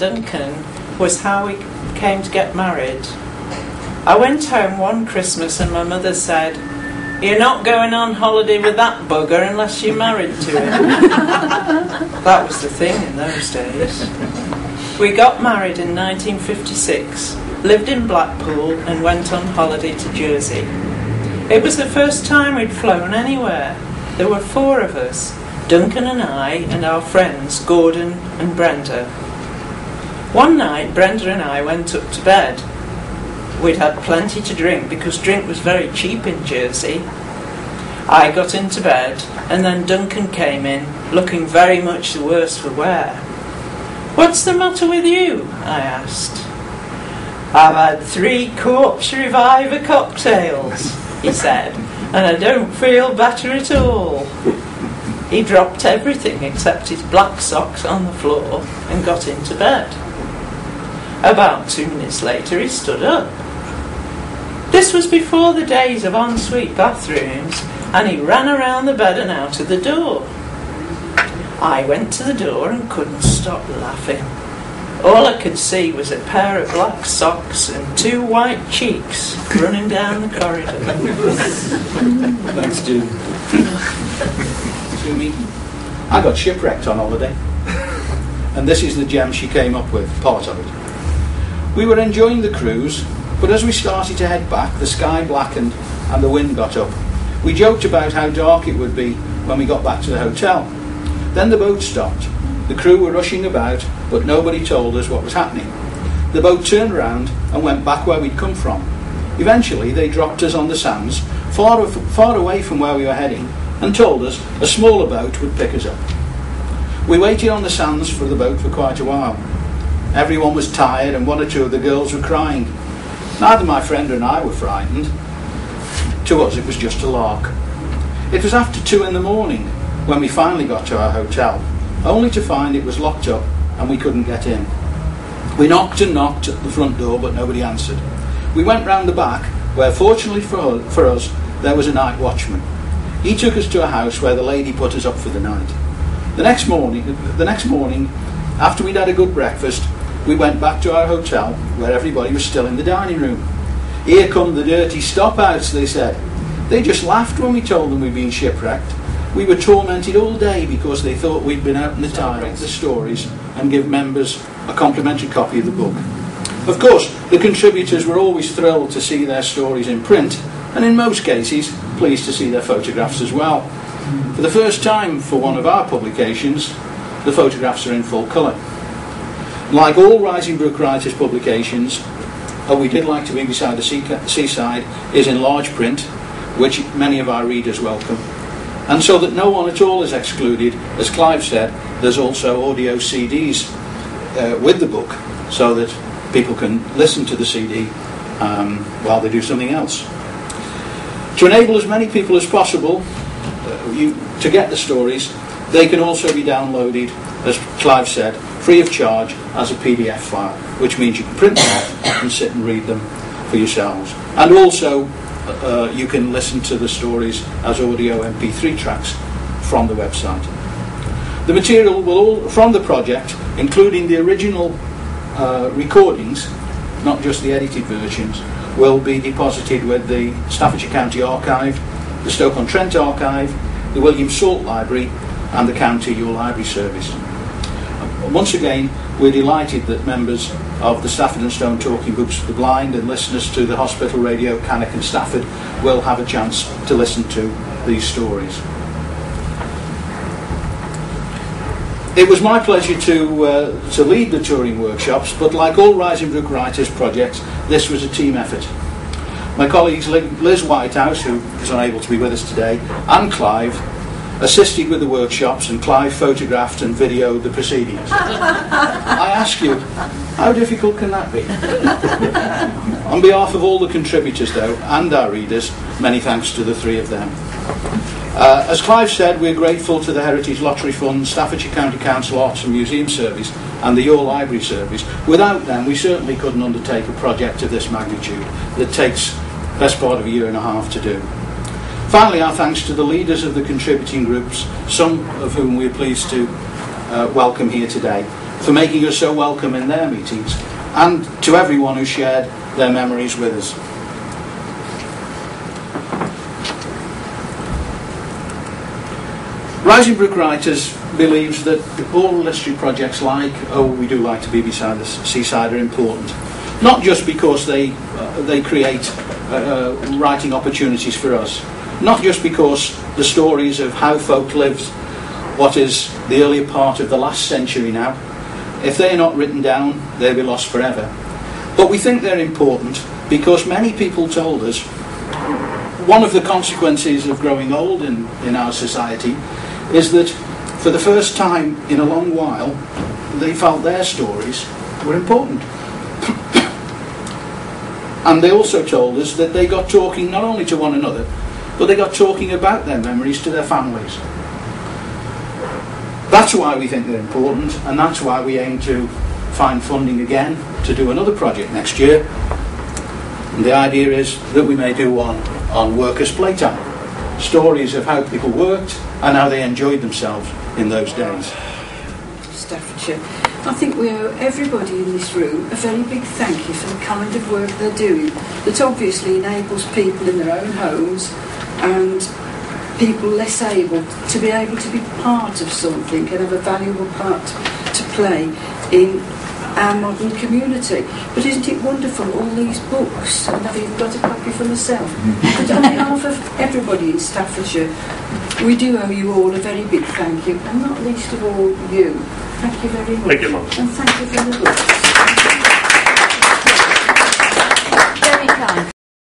Duncan was how we came to get married. I went home one Christmas and my mother said, "You're not going on holiday with that bugger unless you're married to him." That was the thing in those days. We got married in 1956, lived in Blackpool and went on holiday to Jersey. It was the first time we'd flown anywhere. There were 4 of us, Duncan and I and our friends Gordon and Brenda. One night Brenda and I went up to bed. We'd had plenty to drink because drink was very cheap in Jersey. I got into bed and then Duncan came in, looking very much the worse for wear. "What's the matter with you?" I asked. "I've had 3 Corpse Reviver cocktails," he said, "and I don't feel better at all." He dropped everything except his black socks on the floor and got into bed. About 2 minutes later he stood up. This was before the days of ensuite bathrooms, and he ran around the bed and out of the door. I went to the door and couldn't stop laughing. All I could see was a pair of black socks and 2 white cheeks running down the corridor. Thanks, June. I got shipwrecked on holiday, and this is the gem she came up with, part of it. We were enjoying the cruise, but as we started to head back, the sky blackened and the wind got up. We joked about how dark it would be when we got back to the hotel. Then the boat stopped. The crew were rushing about, but nobody told us what was happening. The boat turned round and went back where we'd come from. Eventually they dropped us on the sands, far away from where we were heading, and told us a smaller boat would pick us up. We waited on the sands for the boat for quite a while. Everyone was tired and 1 or 2 of the girls were crying. Neither my friend and I were frightened. To us it was just a lark. It was after 2 in the morning when we finally got to our hotel, only to find it was locked up and we couldn't get in. We knocked and knocked at the front door, but nobody answered. We went round the back, where fortunately for us there was a night watchman. He took us to a house where the lady put us up for the night. The next morning, after we'd had a good breakfast, we went back to our hotel where everybody was still in the dining room. "Here come the dirty stop-outs," they said. They just laughed when we told them we'd been shipwrecked. We were tormented all day because they thought we'd been out in the tide, the stories, and give members a complimentary copy of the book. Of course, the contributors were always thrilled to see their stories in print, and in most cases, pleased to see their photographs as well. For the first time for one of our publications, the photographs are in full colour. Like all Rising Brook Writers publications, We Did Like to Be Beside the Seaside is in large print, which many of our readers welcome. And so that no one at all is excluded, as Clive said, there's also audio CDs with the book, so that people can listen to the CD while they do something else. To enable as many people as possible to get the stories, they can also be downloaded, as Clive said, free of charge as a PDF file, which means you can print them off and sit and read them for yourselves. And also you can listen to the stories as audio MP3 tracks from the website. The material will all, from the project, including the original recordings, not just the edited versions, will be deposited with the Staffordshire County Archive, the Stoke-on-Trent Archive, the William Salt Library and the County Your Library Service. Once again, we're delighted that members of the Stafford and Stone Talking Books for the Blind and listeners to the Hospital Radio Cannock and Stafford will have a chance to listen to these stories. It was my pleasure to lead the touring workshops, but like all Rising Brook Writers projects, this was a team effort. My colleagues Liz Whitehouse, who is unable to be with us today, and Clive assisted with the workshops, and Clive photographed and videoed the proceedings. I ask you, how difficult can that be? On behalf of all the contributors, though, and our readers, many thanks to the 3 of them. As Clive said, we're grateful to the Heritage Lottery Fund, Staffordshire County Council Arts and Museum Service and the Your Library Service. Without them, we certainly couldn't undertake a project of this magnitude that takes the best part of a year and a half to do. Finally, our thanks to the leaders of the contributing groups, some of whom we're pleased to welcome here today. for making us so welcome in their meetings, and to everyone who shared their memories with us. Rising Brook Writers believes that all literary projects like Oh We Do Like to Be Beside the Seaside are important, not just because they create writing opportunities for us, not just because the stories of how folk lived what is the earlier part of the last century now, if they are not written down, they'll be lost forever. But we think they're important because many people told us one of the consequences of growing old in our society is that for the first time in a long while they felt their stories were important. And they also told us that they got talking not only to one another, but they got talking about their memories to their families. That's why we think they're important, and that's why we aim to find funding again to do another project next year. And the idea is that we may do one on workers' playtime, stories of how people worked and how they enjoyed themselves in those days. Staffordshire, I think we owe everybody in this room a very big thank you for the kind of work they're doing that obviously enables people in their own homes and people less able to be part of something and have a valuable part to play in our modern community. But isn't it wonderful, all these books, and I've even got a copy for myself. But on behalf of everybody in Staffordshire, we do owe you all a very big thank you, and not least of all you. Thank you very much. Thank you, Mum. And thank you for the books. Very kind.